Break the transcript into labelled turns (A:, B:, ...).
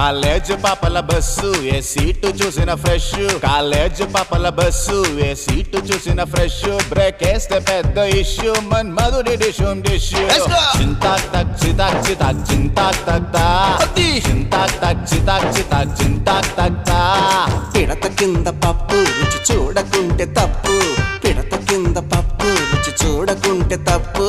A: College పాపల bus ఏ seat చూసిన fresh, college పాపల బస్సు ఏ సీటు చూసిన ఫ్రెష్, బ్రేక్ వేస్తే పెద్ద ఇష్యూ మన్మధుడి డిషుం డిష్యూ. చింతాక్ తక్ చితాక్ చితాక్ చింతాక్ తక్తా, చింతాక్ తక్ చితాక్ చితాక్ చింతాక్ తక్తా.
B: పిడత కింద పప్పు రుచి చూడకుంటే తప్పు, పిడత కింద పప్పు రుచి చూడకుంటే తప్పు.